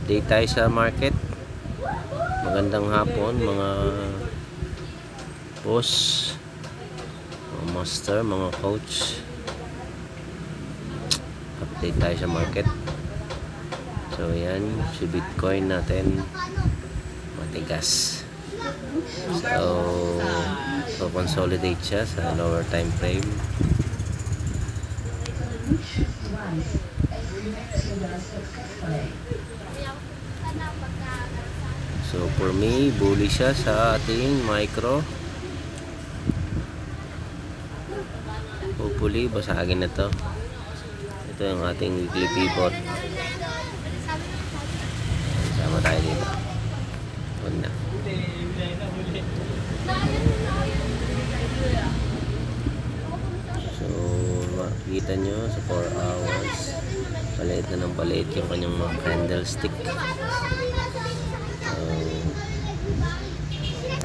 Update tayo sa market. Magandang hapon mga boss, mga master, mga coach. Update tayo sa market. So yan, si Bitcoin natin matigas. So consolidate siya sa lower time frame. So for me, bullish siya sa ating micro. Hopefully basagin na to. Ito yung ating weekly pivot. Sama tayo dito. Una. So makikita nyo sa 4 hours paliit na ng paliit yung kanyang mga candlestick.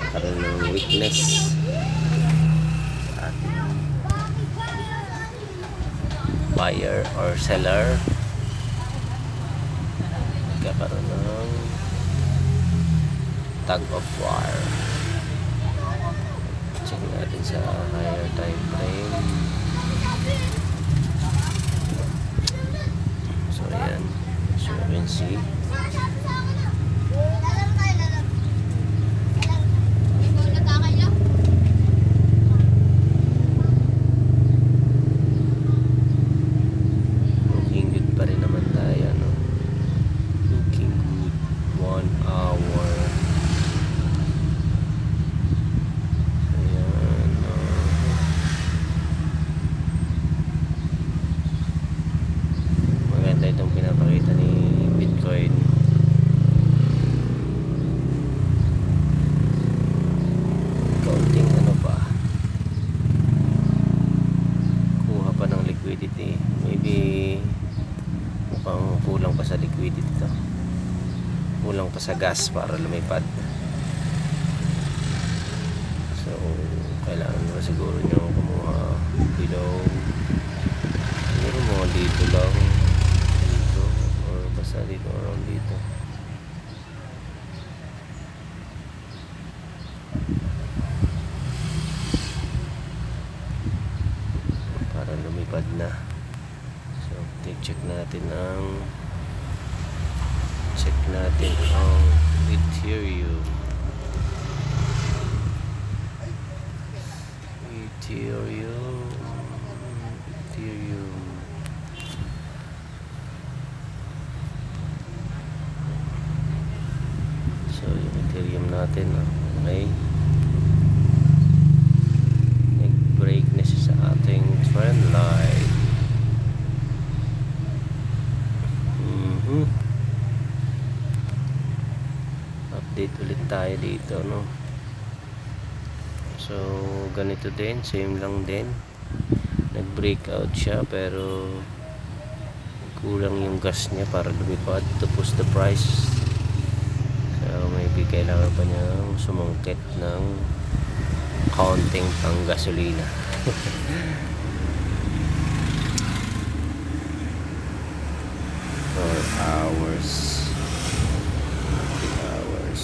Karoon ng weakness at buyer or seller, nagkakaroon ng tug of war. Check natin sa higher time frame. So ayan, so you can see itong pinapakita ni Bitcoin. Counting ano pa, kuha pa ng liquidity. Maybe mukhang kulang pa sa liquidity to, kulang pa sa gas para lumipad. So kailangan mo siguro nyo kumuha below, siguro mga dito lang, basta dito, around dito. Para lumipad na. So check natin ang Ethereum. So yung Ethereum natin, okay, nag-break na siya sa ating trend line. Update ulit tayo dito, no? So ganito din, same lang din, nag-breakout siya pero kulang yung gas niya para lumipad to push the price. So maybe kailangan pa niyang sumungkit ng counting pang gasolina. 4 hours, 3 hours.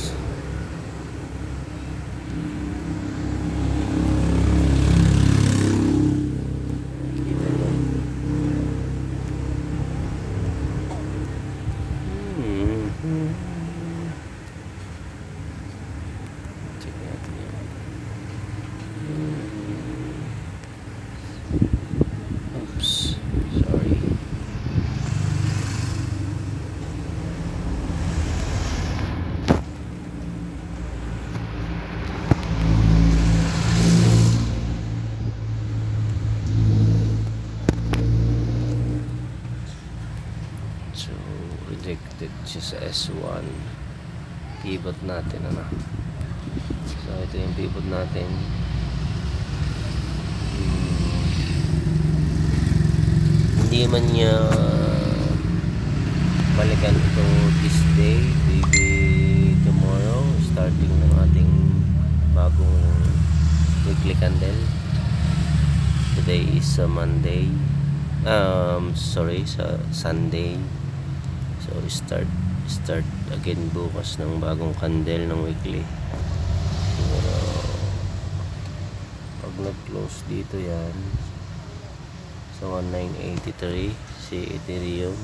Check natin yan. Oops, sorry. So rejected siya sa S1 pivot natin, ano. So ito yung pivot natin. Hindi man niya balikan ito this day, maybe tomorrow, starting ng ating bagong weekly candle. Today is Monday, sorry, sa Sunday. So start start again bukas ng bagong candle ng weekly. Pero pag nag-close dito yan sa 1983 si Ethereum,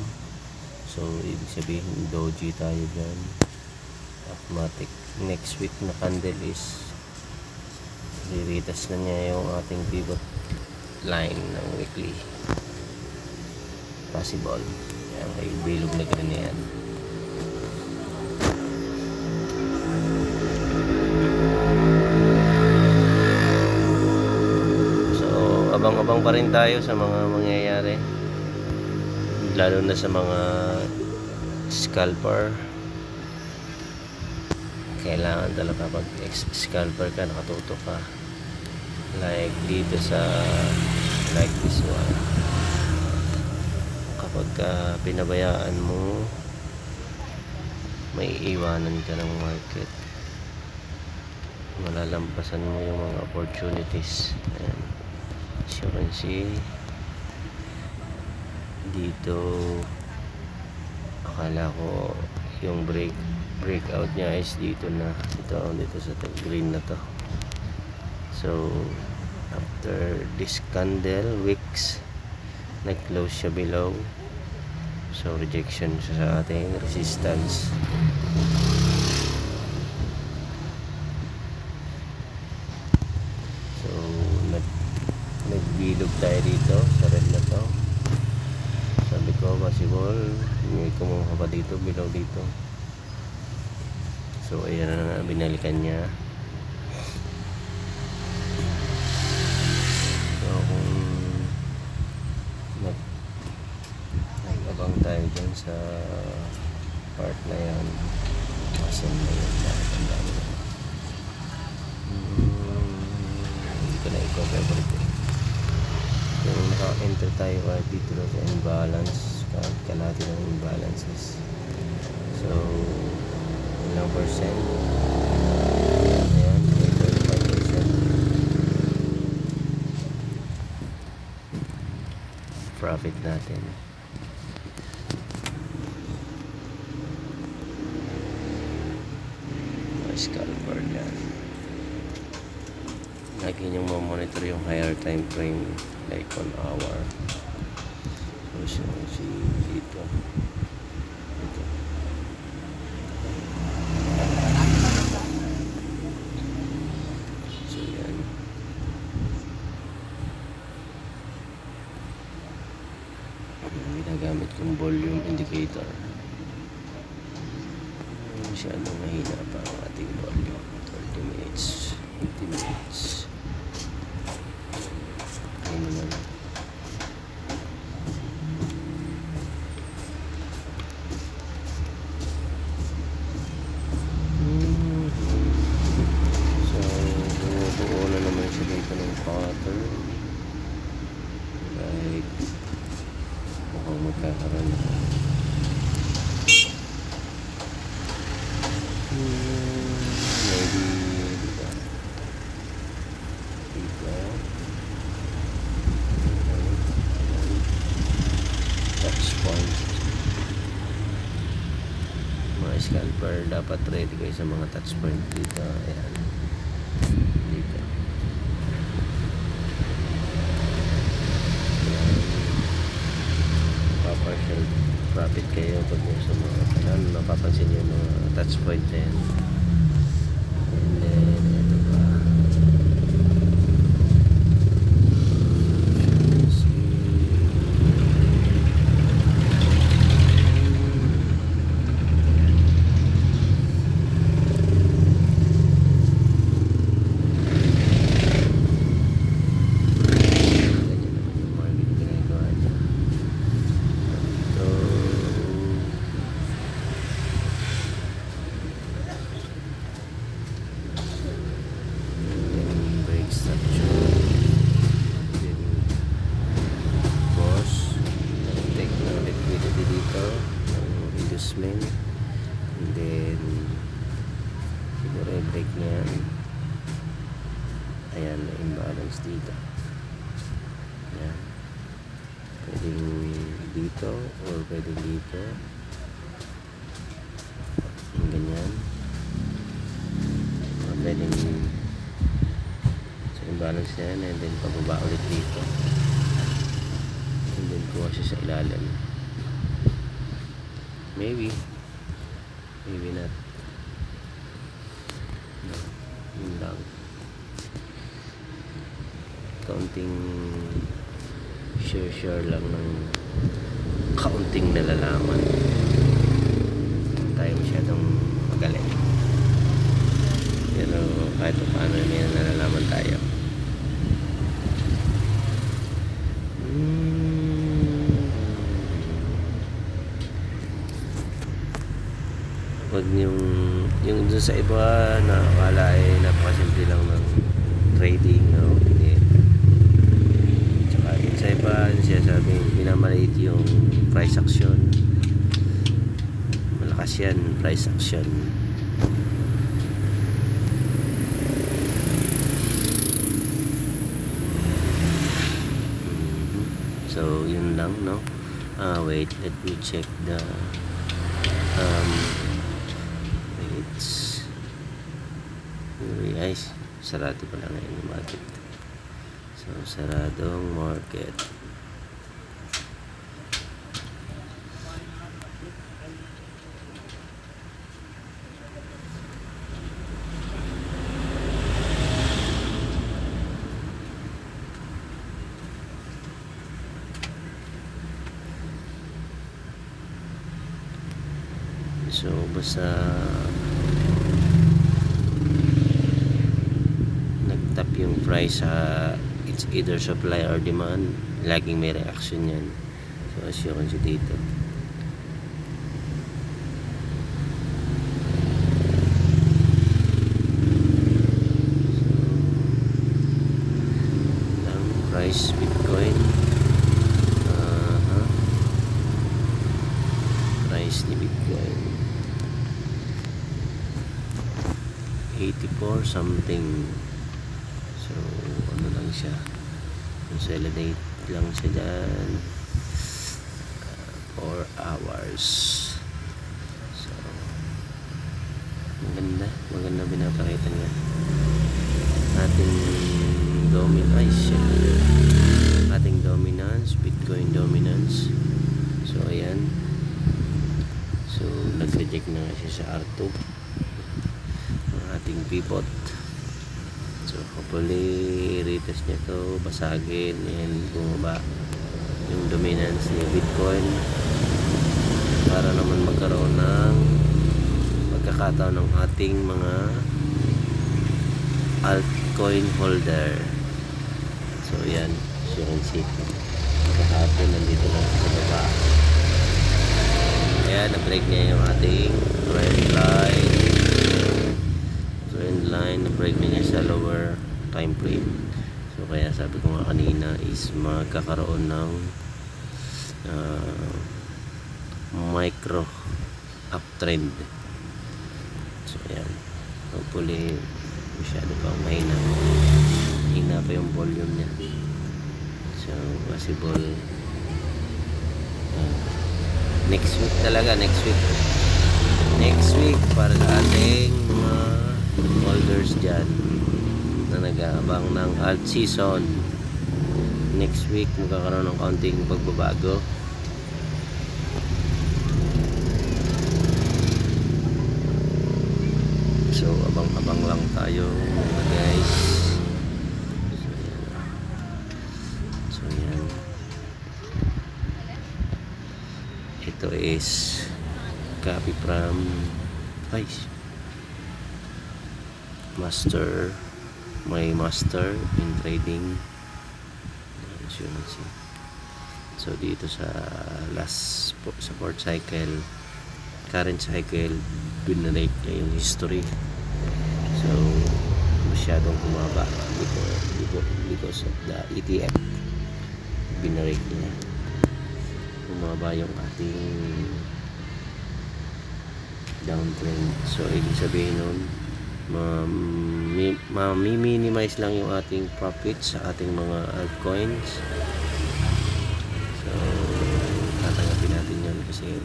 so ibig sabihin doji tayo dyan. Automatic next week na candle is riritas na niya yung ating pivot line ng weekly. Possible yan, may bilog na green yan. So abang-abang pa rin tayo sa mga mangyayari, lalo na sa mga scalper. Kailangan talaga pag scalper ka, nakatuto ka, like dito sa like this one. Kapag pinabayaan mo, may iwanan ka ng market, malalampasan mo yung mga opportunities. Ayan. As you can see dito, akala ko yung breakout niya is dito na, dito sa green na to. So after this candle wicks, nag-close siya below, so rejection siya sa ating resistance. So nagbilog tayo dito sa red na to. Sabi ko possible may kumuha pa dito, below dito. So ayan na, binalikan niya. So kung nag-abang tayo dyan sa part na yan, asan na yun, nakatanda mo na. Hindi ko na i-cover everything. Kung naka-enter tayo kahit dito na sa imbalance, kahit kalahati ng imbalances. So ilang percent? Ayan, 35% profit natin. Scalper yan, lagi niyong mamonitor yung higher time frame, like 1 hour. So dito ginagamit kong volume indicator. Masyadong mahina pa ang ating volume. 30 minutes, 50 minutes. Ayun naman. So bumubuo na naman siya dito ng pattern, like mukhang magkakaroon na. Maybe dito touch point. Mga scalper dapat ready kayo sa mga touch point dito. Ayan, dito. Partial profit kayo pag sa mga kanan, mapapansin nyo yung mga touch point na yan. And then ito pa, inducement, and then siguro i-break na yan. Ayan, may imbalance dito. Ayan, pwedeng dito or pwedeng dito. balance na yan, and then pababa ulit dito, and then kuha siya sa ilalim. Maybe not. No, yun lang. Kaunting share lang ng kaunting nalalaman. Tayo masyadong magaling, pero kahit paano may nalalaman tayo. Wag yung dun sa iba na akala ay napakasimple lang ng trading, no? Hindi. Tsaka dun sa iba siya sabi pinamaliit yung price action. Malakas yan, price action. So yun lang, no? Wait, let me check the guys, sarado pa lang ngayon yung market. So saradong market. So basta nagtap yung price sa it's either supply or demand, laging may reaction yan. So as you can see dito, ang price Bitcoin, price ni Bitcoin 84 something. So ano lang siya, consolidate lang siya dyan, 4 hours. So maganda pinapakita niya ating dominance, Bitcoin dominance. So ayan, so nag-reject na siya sa R2 ang ating pivot. So hopefully retest niya to, basagin and bumaba yung dominance ni Bitcoin para naman magkaroon ng pagkakataon ng ating mga altcoin holder. So yan, as you can see, kahapon nandito lang sa baba. Ayan, na-break niya yung ating trend line, na-break niya sa lower time frame. So kaya sabi ko nga kanina is magkakaroon ng micro uptrend. So ayan, hopefully masyado pa mahina pa yung volume niya. So possible next week para sa ating mga holders dyan na nag-aabang ng alt season. Next week magkakaroon ng kaunting pagbabago. So abang-abang lang tayo mga guys. So yan, ito is copy from my master in trading. So dito sa sa fourth cycle, current cycle, binrate niya yung history. So masyadong bumaba because of the ETF. Binrate niya, bumaba yung ating downtrend. So ibig sabihin nun, ma-minimize lang yung ating profit sa ating mga altcoins. So tatanggapin natin yun kasi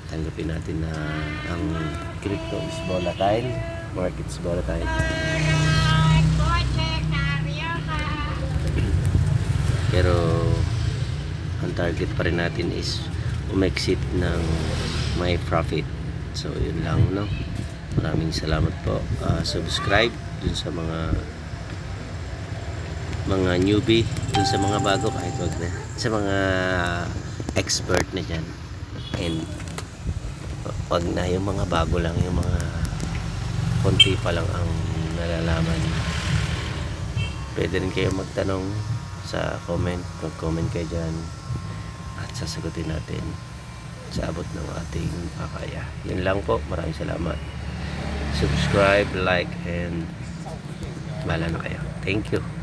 tanggapin natin na ang crypto is volatile, market is volatile. Pero ang target pa rin natin is umexit ng may profit. So yun lang, no. Maraming salamat po. Subscribe dun sa mga newbie, dun sa mga bago, kahit wag na, sa mga expert na dyan. And wag na yung mga bago lang, yung mga konti pa lang ang nalalaman. Pwede rin kayo magtanong sa comment, mag-comment kayo dyan at sasagutin natin sa abot ng ating makaya. Yun lang po, maraming salamat. Subscribe, like, and bahala na kayo. Thank you.